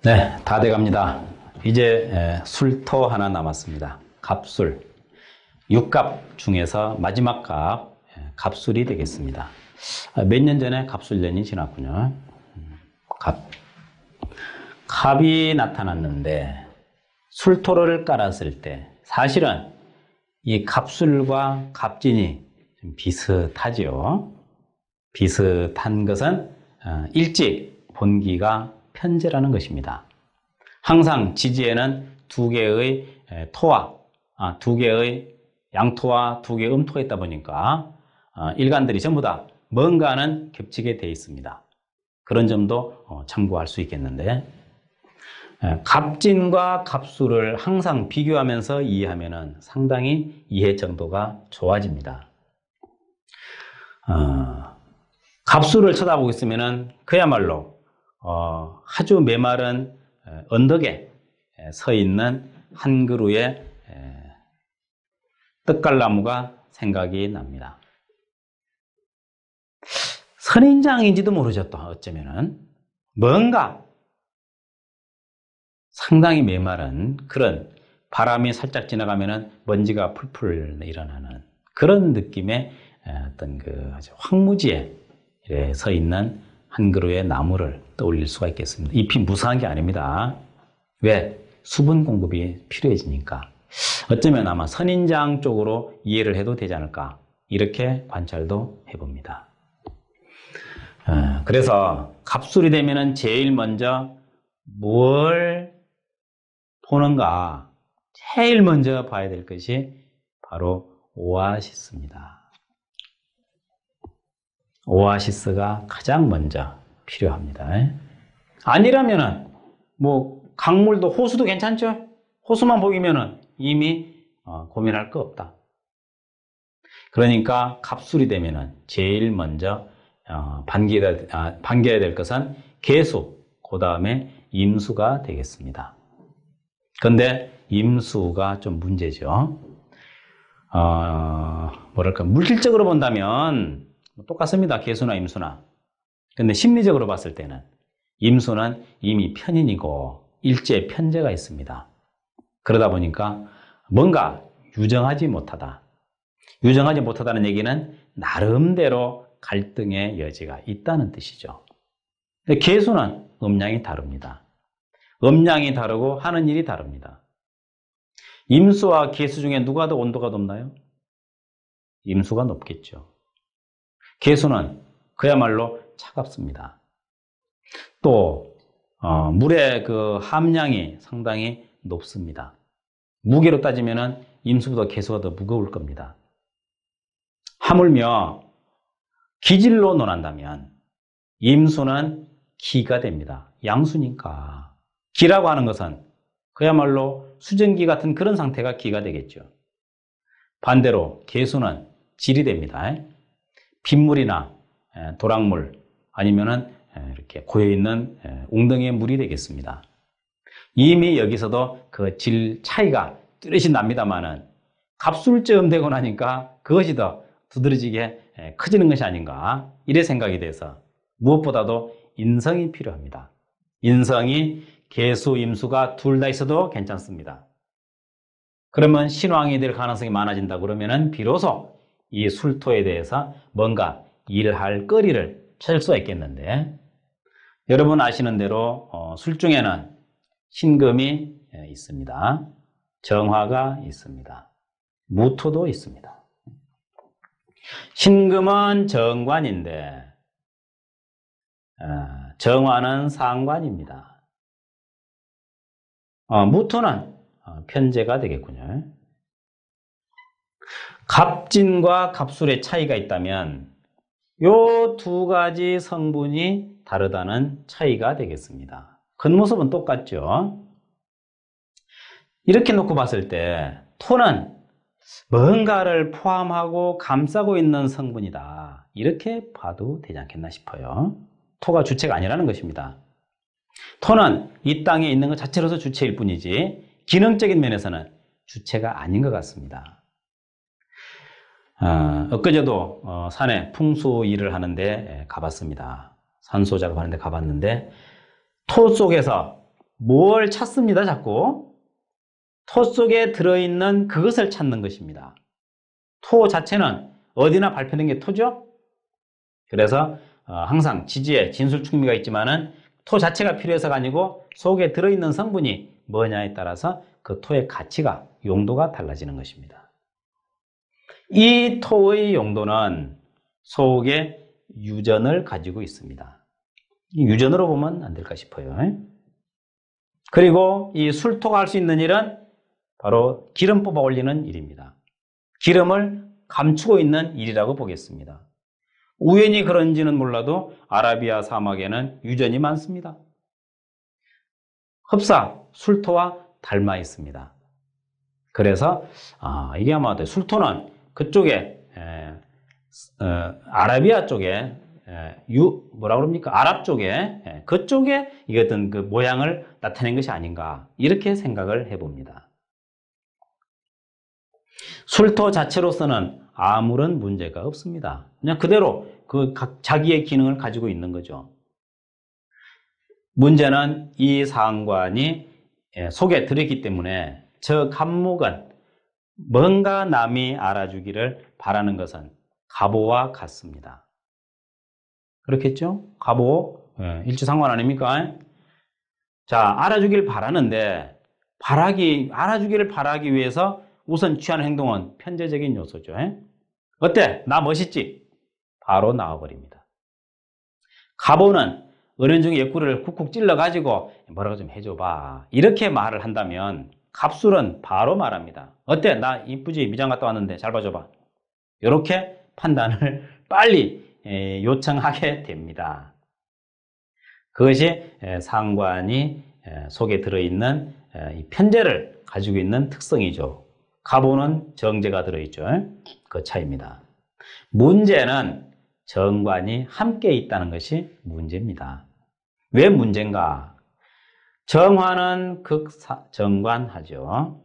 네, 다 돼갑니다. 이제 술토 하나 남았습니다. 갑술. 육갑 중에서 마지막 갑, 갑술이 되겠습니다. 몇 년 전에 갑술년이 지났군요. 갑. 갑이 나타났는데 술토를 깔았을 때 사실은 이 갑술과 갑진이 좀 비슷하지요. 비슷한 것은 일찍 본기가 편재라는 것입니다. 항상 지지에는 두 개의 토와 두 개의 양토와 두 개의 음토가 있다 보니까 일간들이 전부 다 뭔가는 겹치게 되어 있습니다. 그런 점도 참고할 수 있겠는데, 갑진과 갑술을 항상 비교하면서 이해하면 상당히 이해 정도가 좋아집니다. 갑술을 쳐다보고 있으면 그야말로 아주 메마른 언덕에 서 있는 한 그루의 떡갈나무가 생각이 납니다. 선인장인지도 모르죠. 또 어쩌면은 뭔가 상당히 메마른 그런, 바람이 살짝 지나가면은 먼지가 풀풀 일어나는 그런 느낌의 어떤 그 황무지에 서 있는 한 그루의 나무를 떠올릴 수가 있겠습니다. 잎이 무성한 게 아닙니다. 왜? 수분 공급이 필요해지니까. 어쩌면 아마 선인장 쪽으로 이해를 해도 되지 않을까, 이렇게 관찰도 해봅니다. 그래서 갑술이 되면은 제일 먼저 뭘 보는가, 제일 먼저 봐야 될 것이 바로 오아시스입니다. 오아시스가 가장 먼저 필요합니다. 아니라면은 뭐 강물도, 호수도 괜찮죠? 호수만 보이면은 이미 고민할 거 없다. 그러니까 갑술이 되면은 제일 먼저 반겨야 될 것은 계수, 그 다음에 임수가 되겠습니다. 그런데 임수가 좀 문제죠. 뭐랄까, 물질적으로 본다면 똑같습니다. 계수나 임수나. 근데 심리적으로 봤을 때는 임수는 이미 편인이고 일제 편제가 있습니다. 그러다 보니까 뭔가 유정하지 못하다. 유정하지 못하다는 얘기는 나름대로 갈등의 여지가 있다는 뜻이죠. 근데 계수는 음양이 다릅니다. 음양이 다르고 하는 일이 다릅니다. 임수와 계수 중에 누가 더 온도가 높나요? 임수가 높겠죠. 계수는 그야말로 차갑습니다. 또 물의 그 함량이 상당히 높습니다. 무게로 따지면 임수보다 계수가 더 무거울 겁니다. 하물며 기질로 논한다면 임수는 기가 됩니다. 양수니까. 기라고 하는 것은 그야말로 수증기 같은 그런 상태가 기가 되겠죠. 반대로 계수는 질이 됩니다. 빗물이나 도랑물, 아니면은 이렇게 고여있는 웅덩이의 물이 되겠습니다. 이미 여기서도 그 질 차이가 뚜렷이 납니다만은 갑술쯤 되고 나니까 그것이 더 두드러지게 커지는 것이 아닌가, 이래 생각이 돼서 무엇보다도 인성이 필요합니다. 인성이 계수, 임수가 둘 다 있어도 괜찮습니다. 그러면 신왕이 될 가능성이 많아진다 그러면은 비로소 이 술토에 대해서 뭔가 일할 거리를 찾을 수가 있겠는데, 여러분 아시는 대로 술 중에는 신금이 있습니다. 정화가 있습니다. 무토도 있습니다. 신금은 정관인데 정화는 상관입니다. 무토는 편재가 되겠군요. 갑진과 갑술의 차이가 있다면 요 두 가지 성분이 다르다는 차이가 되겠습니다. 겉모습은 똑같죠. 이렇게 놓고 봤을 때 토는 뭔가를 포함하고 감싸고 있는 성분이다, 이렇게 봐도 되지 않겠나 싶어요. 토가 주체가 아니라는 것입니다. 토는 이 땅에 있는 것 자체로서 주체일 뿐이지 기능적인 면에서는 주체가 아닌 것 같습니다. 엊그제도 산에 풍수 일을 하는데 가봤습니다. 산소 작업하는데 가봤는데 토 속에서 뭘 찾습니다, 자꾸. 토 속에 들어있는 그것을 찾는 것입니다. 토 자체는 어디나 발표된 게 토죠? 그래서 항상 지지에 진술충미가 있지만은 토 자체가 필요해서가 아니고 속에 들어있는 성분이 뭐냐에 따라서 그 토의 가치가, 용도가 달라지는 것입니다. 이 토의 용도는 속에 유전을 가지고 있습니다. 유전으로 보면 안 될까 싶어요. 그리고 이 술토가 할 수 있는 일은 바로 기름 뽑아 올리는 일입니다. 기름을 감추고 있는 일이라고 보겠습니다. 우연히 그런지는 몰라도 아라비아 사막에는 유전이 많습니다. 흡사, 술토와 닮아 있습니다. 그래서 이게 아마도 술토는 그쪽에 아라비아 쪽에 뭐라 그럽니까? 아랍 쪽에 그쪽에 이게 어떤 그 모양을 나타낸 것이 아닌가 이렇게 생각을 해봅니다. 술토 자체로서는 아무런 문제가 없습니다. 그냥 그대로 그 자기의 기능을 가지고 있는 거죠. 문제는 이 상관이 속에 들어있기 때문에 저 감목은 뭔가 남이 알아주기를 바라는 것은 갑오와 같습니다. 그렇겠죠? 갑오, 일치상관 아닙니까? 자, 알아주기를 바라는데 알아주기를 바라기 위해서 우선 취하는 행동은 편제적인 요소죠. 어때? 나 멋있지? 바로 나와버립니다. 갑오는 은연중에 옆구리를 쿡쿡 찔러가지고 뭐라고 좀 해줘봐. 이렇게 말을 한다면 갑술은 바로 말합니다. 어때? 나 이쁘지? 미장 갔다 왔는데 잘 봐줘봐. 이렇게 판단을 빨리 요청하게 됩니다. 그것이 상관이 속에 들어있는 이 편제를 가지고 있는 특성이죠. 갑오는 정제가 들어있죠. 그 차이입니다. 문제는 정관이 함께 있다는 것이 문제입니다. 왜 문제인가? 정화는 극정관하죠.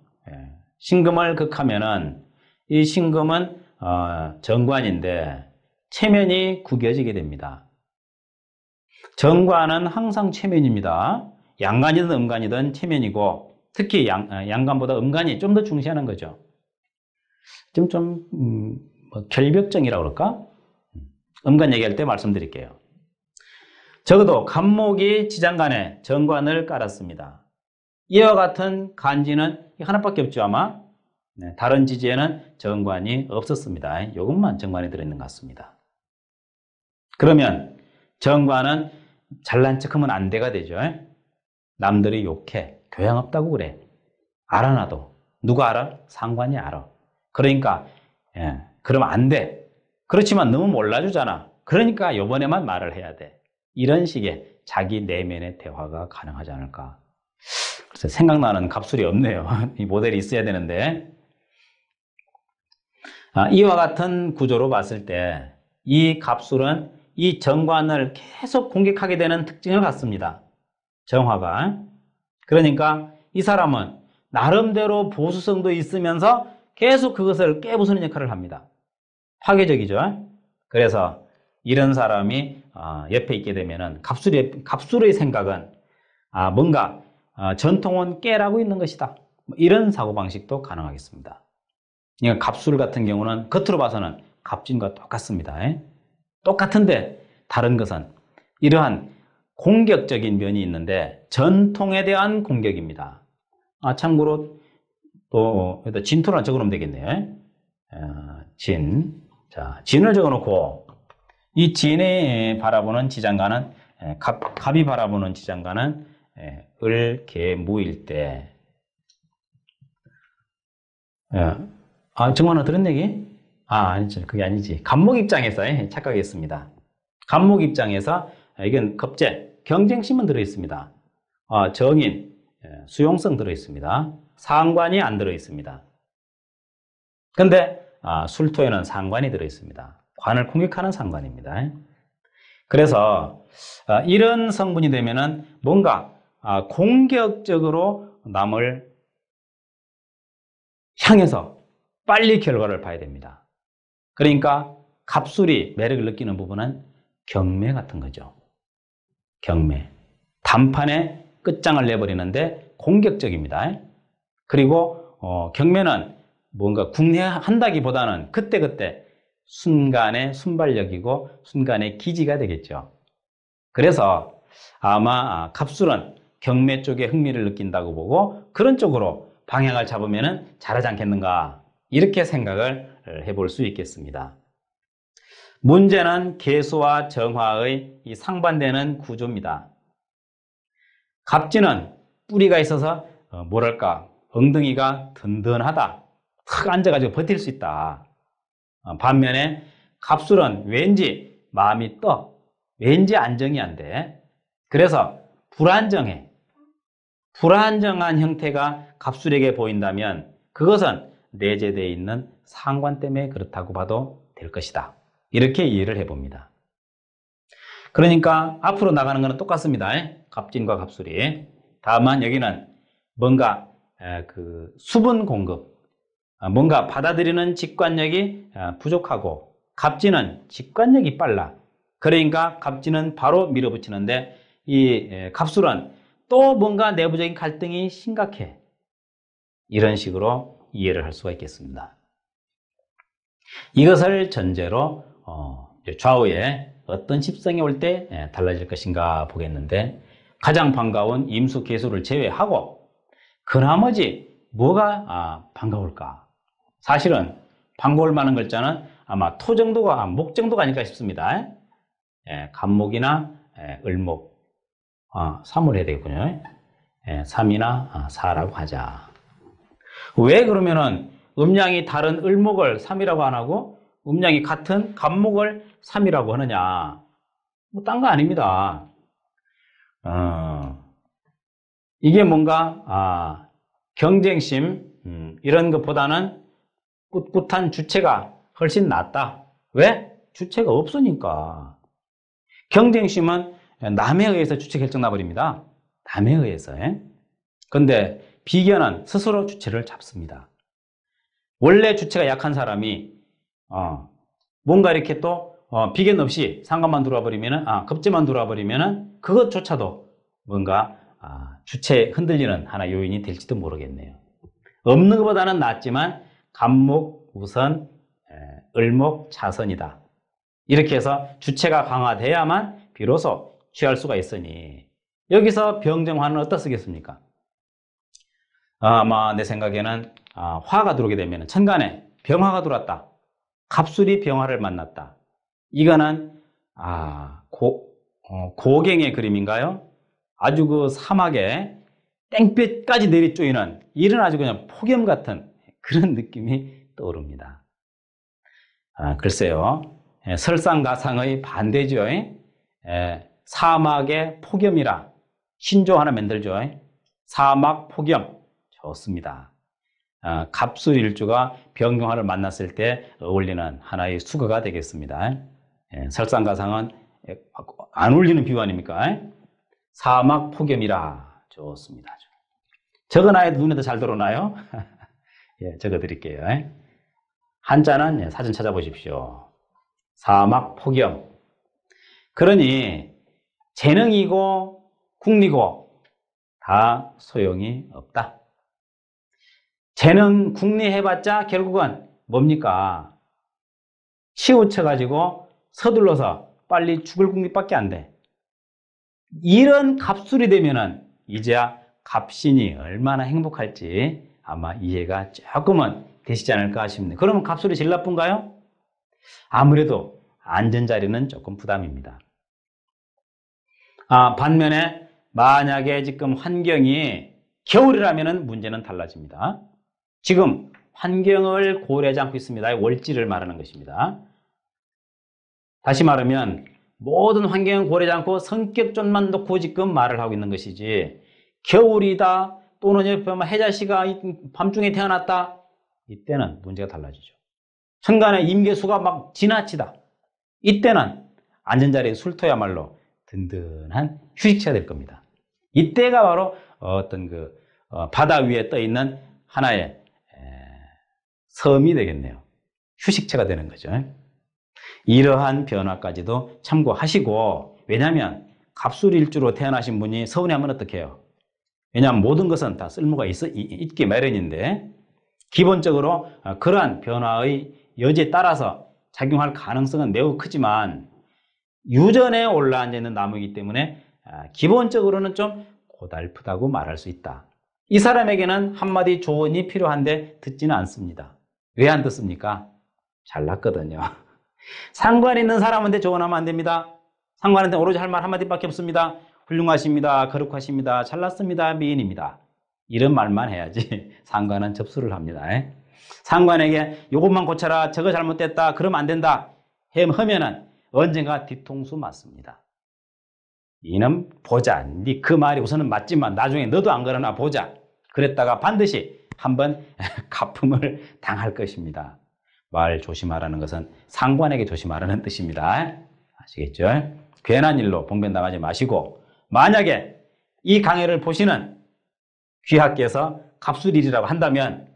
신금을 극하면은 이 신금은 정관인데 체면이 구겨지게 됩니다. 정관은 항상 체면입니다. 양관이든 음관이든 체면이고 특히 양관보다 음관이 좀 더 중시하는 거죠. 결벽증이라고 그럴까? 음관 얘기할 때 말씀드릴게요. 적어도 갑목이 지장간에 정관을 깔았습니다. 이와 같은 간지는 하나밖에 없죠, 아마. 다른 지지에는 정관이 없었습니다. 이것만 정관이 들어있는 것 같습니다. 그러면 정관은 잘난 척하면 안 돼가 되죠. 남들이 욕해. 교양 없다고 그래. 알아 나도. 누가 알아? 상관이 알아. 그러니까 그러면 안 돼. 그렇지만 너무 몰라주잖아. 그러니까 이번에만 말을 해야 돼. 이런 식의 자기 내면의 대화가 가능하지 않을까. 그래서 생각나는 갑술이 없네요. 이 모델이 있어야 되는데. 이와 같은 구조로 봤을 때 이 갑술은 이 정관을 계속 공격하게 되는 특징을 갖습니다. 정화가. 그러니까 이 사람은 나름대로 보수성도 있으면서 계속 그것을 깨부수는 역할을 합니다. 파괴적이죠. 그래서 이런 사람이 옆에 있게 되면은 갑술의 생각은 뭔가 전통은 깨라고 있는 것이다. 이런 사고방식도 가능하겠습니다. 그러니까 갑술 같은 경우는 겉으로 봐서는 갑진과 똑같습니다. 똑같은데 다른 것은 이러한 공격적인 면이 있는데 전통에 대한 공격입니다. 참고로 또 진토란 적어놓으면 되겠네요. 자, 진을 적어놓고 이 진이 바라보는 지장간은 갑이 바라보는 지장간은 을, 개, 무일 때 정관은 들은 얘기? 아니죠. 그게 아니지. 갑목 입장에서 착각했습니다. 갑목 입장에서 이건 겁재, 경쟁심은 들어있습니다. 정인, 수용성 들어있습니다. 상관이 안 들어있습니다. 근데 술토에는 상관이 들어있습니다. 관을 공격하는 상관입니다. 그래서 이런 성분이 되면은 뭔가 공격적으로 남을 향해서 빨리 결과를 봐야 됩니다. 그러니까 갑술이 매력을 느끼는 부분은 경매 같은 거죠. 경매. 단판에 끝장을 내버리는데 공격적입니다. 그리고 경매는 뭔가 국내한다기보다는 그때그때 순간의 순발력이고 순간의 기지가 되겠죠. 그래서 아마 갑술은 경매 쪽에 흥미를 느낀다고 보고 그런 쪽으로 방향을 잡으면 잘하지 않겠는가, 이렇게 생각을 해볼 수 있겠습니다. 문제는 개수와 정화의 이 상반되는 구조입니다. 갑진은 뿌리가 있어서 뭐랄까 엉덩이가 든든하다, 탁 앉아가지고 버틸 수 있다. 반면에 갑술은 왠지 마음이 떠, 왠지 안정이 안 돼. 그래서 불안정해. 불안정한 형태가 갑술에게 보인다면 그것은 내재되어 있는 상관 때문에 그렇다고 봐도 될 것이다. 이렇게 이해를 해봅니다. 그러니까 앞으로 나가는 것은 똑같습니다. 갑진과 갑술이. 다만 여기는 뭔가 그 수분 공급, 뭔가 받아들이는 직관력이 부족하고, 갑진은 직관력이 빨라. 그러니까 갑진은 바로 밀어붙이는데 이 갑술은 또 뭔가 내부적인 갈등이 심각해. 이런 식으로 이해를 할 수가 있겠습니다. 이것을 전제로 좌우에 어떤 십성이 올 때 달라질 것인가 보겠는데, 가장 반가운 임수 개수를 제외하고 그 나머지 뭐가 반가울까? 사실은 반가울 만한 글자는 아마 토 정도가, 목 정도가 아닐까 싶습니다. 간목이나 을목, 3을 해야 되겠군요. 3이나 4라고 하자. 왜 그러면은 음양이 다른 을목을 3이라고 안 하고 음양이 같은 간목을 3이라고 하느냐? 뭐 딴 거 아닙니다. 이게 뭔가 경쟁심 이런 것보다는 꿋꿋한 주체가 훨씬 낫다. 왜? 주체가 없으니까. 경쟁심은 남에 의해서 주체 결정 나버립니다. 남에 의해서. 그런데 비견은 스스로 주체를 잡습니다. 원래 주체가 약한 사람이 뭔가 이렇게 또 비견 없이 상관만 들어와 버리면은, 급제만 들어와 버리면은 그것조차도 뭔가 주체에 흔들리는 하나 요인이 될지도 모르겠네요. 없는 것보다는 낫지만 간목 우선, 을목 차선이다. 이렇게 해서 주체가 강화돼야만 비로소 취할 수가 있으니, 여기서 병정화는 어디다 쓰겠습니까? 아마 내 생각에는 화가 들어오게 되면 천간에 병화가 들어왔다. 갑술이 병화를 만났다. 이거는 고갱의 그림인가요? 아주 그 사막에 땡볕까지 내리쪼이는 이런 아주 그냥 폭염 같은 그런 느낌이 떠오릅니다. 글쎄요. 설상가상의 반대죠. 사막의 폭염이라 신조 하나 만들죠. 사막 폭염 좋습니다. 갑술일주가 병경화를 만났을 때 어울리는 하나의 수거가 되겠습니다. 설상가상은 안 어울리는 비유 아닙니까? 사막 폭염이라 좋습니다. 적어놔야 눈에도 잘 들어오나요? 예, 적어드릴게요. 한자는 사전 찾아보십시오. 사막 폭염. 그러니 재능이고 국리고 다 소용이 없다. 재능 국리 해봤자 결국은 뭡니까? 치우쳐가지고 서둘러서 빨리 죽을 국리밖에 안 돼. 이런 갑술이 되면은 이제야 갑신이 얼마나 행복할지 아마 이해가 조금은 되시지 않을까 싶네요. 그러면 갑술이 제일 나쁜가요? 아무래도 안전자리는 조금 부담입니다. 반면에 만약에 지금 환경이 겨울이라면 문제는 달라집니다. 지금 환경을 고려하지 않고 있습니다. 월지를 말하는 것입니다. 다시 말하면 모든 환경을 고려하지 않고 성격점만 놓고 지금 말을 하고 있는 것이지, 겨울이다 또는 해자씨가 밤중에 태어났다, 이때는 문제가 달라지죠. 천간에 임계수가 막 지나치다, 이때는 안전자리에 술토야말로 든든한 휴식처가 될 겁니다. 이때가 바로 어떤 바다 위에 떠 있는 하나의 섬이 되겠네요. 휴식처가 되는 거죠. 이러한 변화까지도 참고하시고, 왜냐하면 갑술일주로 태어나신 분이 서운해하면 어떡해요? 왜냐하면 모든 것은 다 쓸모가 있기 마련인데 기본적으로 그러한 변화의 여지에 따라서 작용할 가능성은 매우 크지만 유전에 올라앉아 있는 나무이기 때문에 기본적으로는 좀 고달프다고 말할 수 있다. 이 사람에게는 한마디 조언이 필요한데 듣지는 않습니다. 왜 안 듣습니까? 잘났거든요. 상관 있는 사람한테 조언하면 안 됩니다. 상관한테 오로지 할 말 한마디밖에 없습니다. 훌륭하십니다. 거룩하십니다. 잘났습니다. 미인입니다. 이런 말만 해야지 상관은 접수를 합니다. 상관에게 이것만 고쳐라. 저거 잘못됐다. 그러면 안 된다. 하면은 언젠가 뒤통수 맞습니다. 이놈 보자. 네 그 말이 우선은 맞지만 나중에 너도 안 그러나 보자. 그랬다가 반드시 한번 가품을 당할 것입니다. 말 조심하라는 것은 상관에게 조심하라는 뜻입니다. 아시겠죠? 괜한 일로 봉변당하지 마시고 만약에 이 강의를 보시는 귀하께서 갑술일이라고 한다면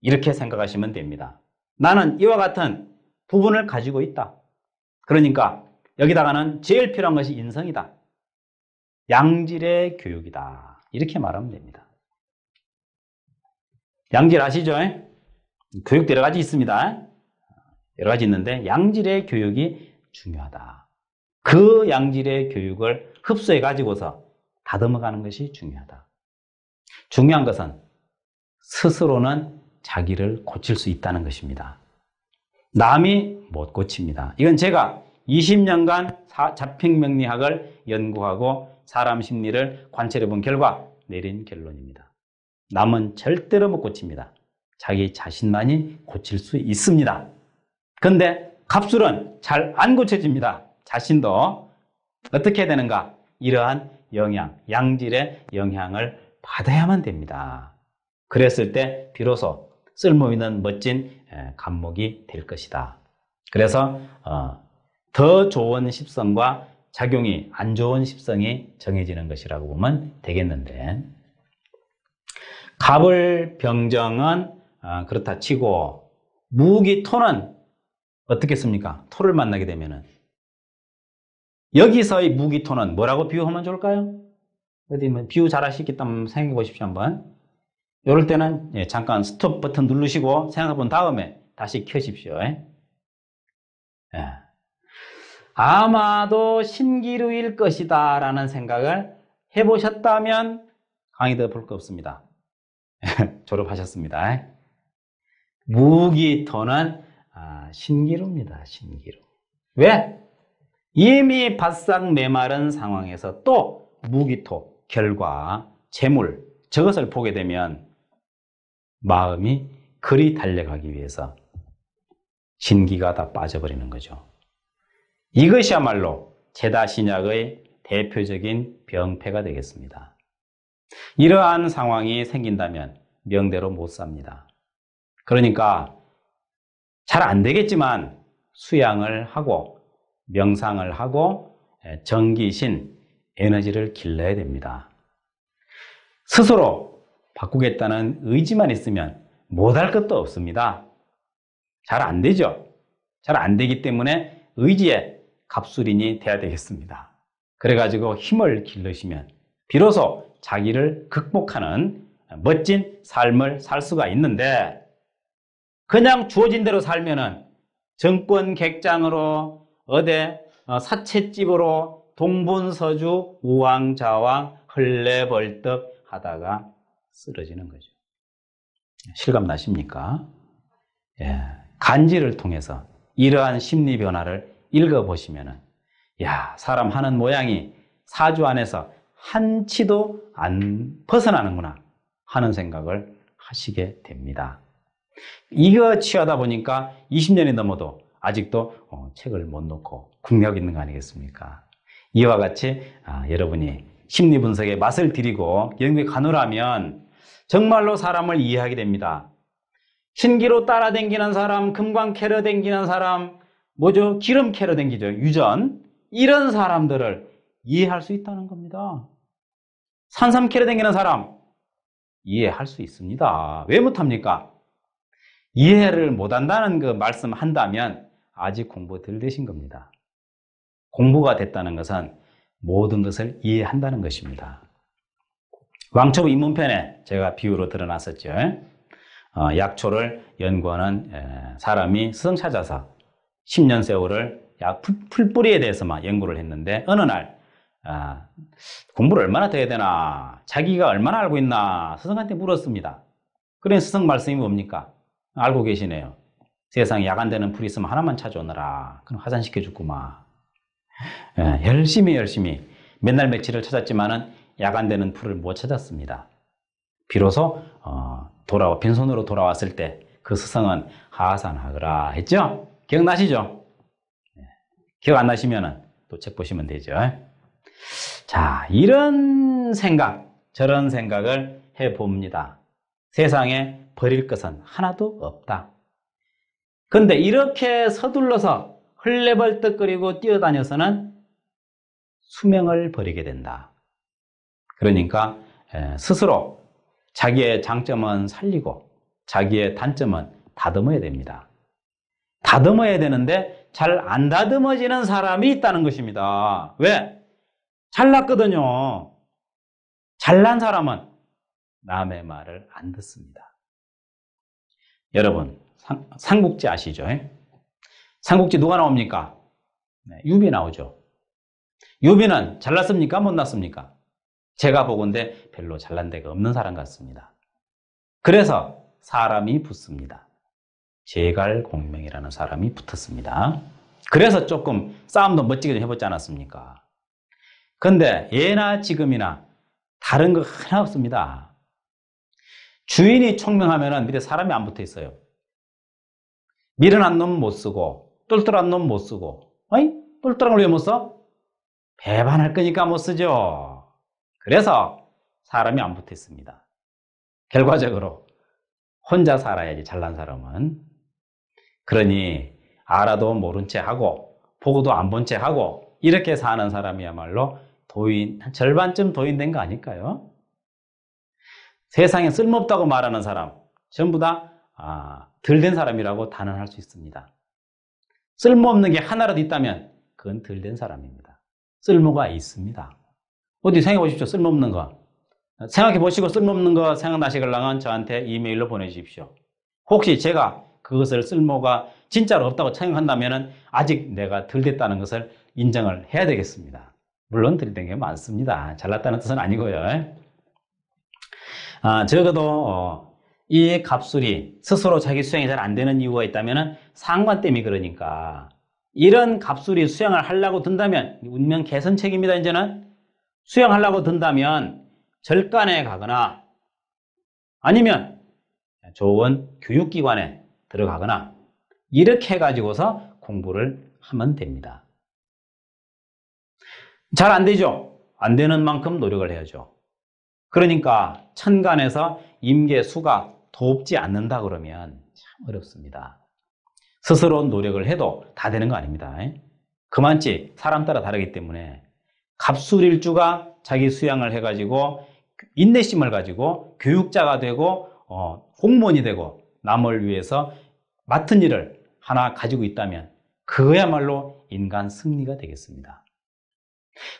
이렇게 생각하시면 됩니다. 나는 이와 같은 부분을 가지고 있다. 그러니까 여기다가는 제일 필요한 것이 인성이다. 양질의 교육이다. 이렇게 말하면 됩니다. 양질 아시죠? 교육도 여러 가지 있습니다. 여러 가지 있는데 양질의 교육이 중요하다. 그 양질의 교육을 흡수해 가지고서 다듬어가는 것이 중요하다. 중요한 것은 스스로는 자기를 고칠 수 있다는 것입니다. 남이 못 고칩니다. 이건 제가 20년간 자평명리학을 연구하고 사람 심리를 관찰해 본 결과 내린 결론입니다. 남은 절대로 못 고칩니다. 자기 자신만이 고칠 수 있습니다. 그런데 갑술은 잘 안 고쳐집니다. 자신도 어떻게 되는가? 이러한 영향, 양질의 영향을 받아야만 됩니다. 그랬을 때 비로소 쓸모있는 멋진 감목이 될 것이다. 그래서 더 좋은 십성과 작용이 안 좋은 십성이 정해지는 것이라고 보면 되겠는데 갑을 병정은 그렇다 치고 무기 토는 어떻겠습니까? 토를 만나게 되면은 여기서의 무기 토는 뭐라고 비유하면 좋을까요? 어디 비유 잘 하시겠다면 생각해 보십시오 한번. 이럴 때는 잠깐 스톱 버튼 누르시고 생각해 본 다음에 다시 켜십시오. 아마도 신기루일 것이다 라는 생각을 해보셨다면 강의 더 볼 거 없습니다. 졸업하셨습니다. 무기토는 신기루입니다. 신기루. 왜? 이미 바싹 메마른 상황에서 또 무기토, 결과, 재물 저것을 보게 되면 마음이 그리 달려가기 위해서 신기가 다 빠져버리는 거죠. 이것이야말로 제다신약의 대표적인 병폐가 되겠습니다. 이러한 상황이 생긴다면 명대로 못 삽니다. 그러니까 잘 안 되겠지만 수양을 하고 명상을 하고 정기신 에너지를 길러야 됩니다. 스스로 바꾸겠다는 의지만 있으면 못할 것도 없습니다. 잘 안 되죠. 잘 안 되기 때문에 의지에 갑술인이 돼야 되겠습니다. 그래가지고 힘을 길러시면 비로소 자기를 극복하는 멋진 삶을 살 수가 있는데 그냥 주어진 대로 살면은 정권 객장으로 사채집으로 동분서주 우왕좌왕 헐레벌떡 하다가 쓰러지는 거죠. 실감 나십니까? 간지를 통해서 이러한 심리 변화를 읽어보시면은 사람 하는 모양이 사주 안에서 한치도 안 벗어나는구나 하는 생각을 하시게 됩니다. 이거 취하다 보니까 20년이 넘어도 아직도 책을 못 놓고 국내하고 있는 거 아니겠습니까? 이와 같이 여러분이 심리분석의 맛을 들이고 연구에 가노라면 정말로 사람을 이해하게 됩니다. 신기로 따라다니는 사람, 금광 캐러 다니는 사람, 기름 캐러 다니죠. 유전. 이런 사람들을 이해할 수 있다는 겁니다. 산삼 캐러 다니는 사람 이해할 수 있습니다. 왜 못합니까? 이해를 못한다는 그 말씀 한다면 아직 공부 덜 되신 겁니다. 공부가 됐다는 것은 모든 것을 이해한다는 것입니다. 왕초보 입문편에 제가 비유로 드러났었죠. 약초를 연구하는 사람이 스승 찾아서 10년 세월을 약 풀뿌리에 대해서만 연구를 했는데 어느 날 공부를 얼마나 더 해야 되나, 자기가 얼마나 알고 있나 스승한테 물었습니다. 그러니 스승 말씀이 뭡니까? 알고 계시네요. 세상에 약 안 되는 풀 있으면 하나만 찾아오너라. 그럼 화산시켜주구만. 열심히 맨날 며칠을 찾았지만은 약 안 되는 풀을 못 찾았습니다. 비로소 빈손으로 돌아왔을 때 그 스승은 하산하거라 했죠? 기억나시죠? 기억 안 나시면은 또 책 보시면 되죠. 자, 이런 생각, 저런 생각을 해봅니다. 세상에 버릴 것은 하나도 없다. 근데 이렇게 서둘러서 헐레벌떡거리고 뛰어다녀서는 수명을 버리게 된다. 그러니까 스스로 자기의 장점은 살리고 자기의 단점은 다듬어야 됩니다. 다듬어야 되는데 잘 안 다듬어지는 사람이 있다는 것입니다. 왜? 잘났거든요. 잘난 사람은 남의 말을 안 듣습니다. 여러분, 삼국지 아시죠? 삼국지 누가 나옵니까? 유비 나오죠. 유비는 잘났습니까? 못났습니까? 제가 보건대 별로 잘난 데가 없는 사람 같습니다. 그래서 사람이 붙습니다. 제갈공명이라는 사람이 붙었습니다. 그래서 조금 싸움도 멋지게 좀 해보지 않았습니까? 근데 예나 지금이나 다른 거 하나 없습니다. 주인이 총명하면 밑에 사람이 안 붙어 있어요. 미련한 놈 못 쓰고 똘똘한 놈 못 쓰고. 어이? 똘똘한 걸 왜 못 써? 배반할 거니까 못 쓰죠. 그래서 사람이 안 붙어 있습니다. 결과적으로 혼자 살아야지, 잘난 사람은. 그러니 알아도 모른 채 하고 보고도 안 본 채 하고 이렇게 사는 사람이야말로 한 절반쯤 도인된 거 아닐까요? 세상에 쓸모없다고 말하는 사람 전부 다 덜 된 사람이라고 단언할 수 있습니다. 쓸모없는 게 하나라도 있다면 그건 덜 된 사람입니다. 쓸모가 있습니다. 어디 생각해 보십시오. 쓸모없는 거. 생각해 보시고 쓸모없는 거 생각나시걸랑은 저한테 이메일로 보내주십시오. 혹시 제가 그것을 쓸모가 진짜로 없다고 생각한다면 아직 내가 덜 됐다는 것을 인정을 해야 되겠습니다. 물론 덜 된 게 많습니다. 잘났다는 뜻은 아니고요. 적어도 이 갑술이 스스로 자기 수양이 잘 안 되는 이유가 있다면 상관 때문에 그러니까 이런 갑술이 수양을 하려고 든다면 운명 개선책입니다. 이제는 수양하려고 든다면 절간에 가거나 아니면 좋은 교육기관에 들어가거나 이렇게 해가지고서 공부를 하면 됩니다. 잘 안 되죠? 안 되는 만큼 노력을 해야죠. 그러니까 천간에서 임계 수가 돕지 않는다 그러면 참 어렵습니다. 스스로 노력을 해도 다 되는 거 아닙니다. 그만치 사람 따라 다르기 때문에 갑술일주가 자기 수양을 해가지고 인내심을 가지고 교육자가 되고 공무원이 되고 남을 위해서 맡은 일을 하나 가지고 있다면 그거야말로 인간 승리가 되겠습니다.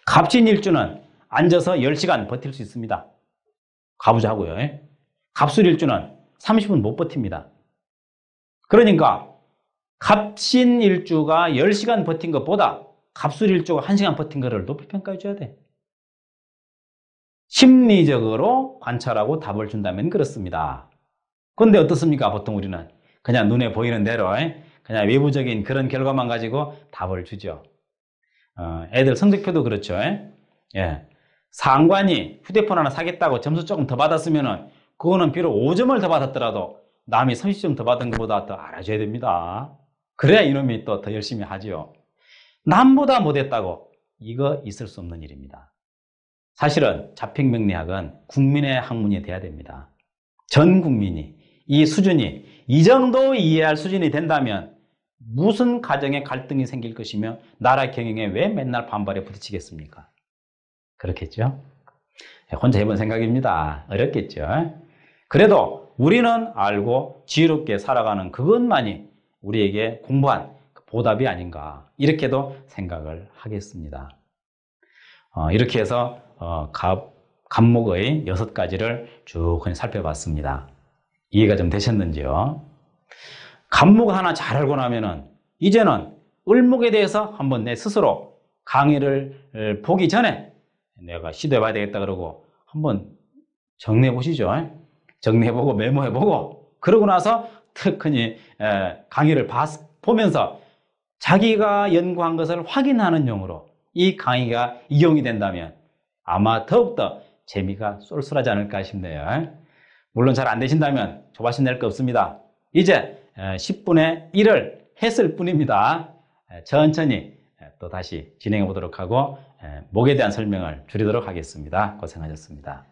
갑신일주는 앉아서 10시간 버틸 수 있습니다. 가보자고요. 갑술일주는 30분 못 버팁니다. 그러니까 갑신일주가 10시간 버틴 것보다 갑술일주가 1시간 버틴 것을 높이 평가해 줘야 돼. 심리적으로 관찰하고 답을 준다면 그렇습니다. 그런데 어떻습니까? 보통 우리는 그냥 눈에 보이는 대로 그냥 외부적인 그런 결과만 가지고 답을 주죠. 애들 성적표도 그렇죠. 상관이 휴대폰 하나 사겠다고 점수 조금 더 받았으면 그거는 비록 5점을 더 받았더라도 남이 30점 더 받은 것보다 더 알아줘야 됩니다. 그래야 이놈이 또 더 열심히 하죠. 남보다 못했다고 이거 있을 수 없는 일입니다. 사실은 자평명리학은 국민의 학문이 돼야 됩니다. 전 국민이 이 수준이 이 정도 이해할 수준이 된다면 무슨 가정에 갈등이 생길 것이며 나라 경영에 왜 맨날 반발에 부딪히겠습니까? 그렇겠죠? 혼자 해본 생각입니다. 어렵겠죠? 그래도 우리는 알고 지혜롭게 살아가는 그것만이 우리에게 공부한 보답이 아닌가 이렇게도 생각을 하겠습니다. 이렇게 해서 간목의 6가지를 쭉 살펴봤습니다. 이해가 좀 되셨는지요? 간목 하나 잘 알고 나면은 이제는 을목에 대해서 한번 내 스스로 강의를 보기 전에 내가 시도해봐야 되겠다 그러고 한번 정리해보시죠. 정리해보고 메모해보고 그러고 나서 특히 강의를 보면서 자기가 연구한 것을 확인하는 용으로 이 강의가 이용이 된다면 아마 더욱더 재미가 쏠쏠하지 않을까 싶네요. 물론 잘 안 되신다면 조바심 낼 거 없습니다. 이제 10분의 1을 했을 뿐입니다. 천천히 또 다시 진행해 보도록 하고 목에 대한 설명을 줄이도록 하겠습니다. 고생하셨습니다.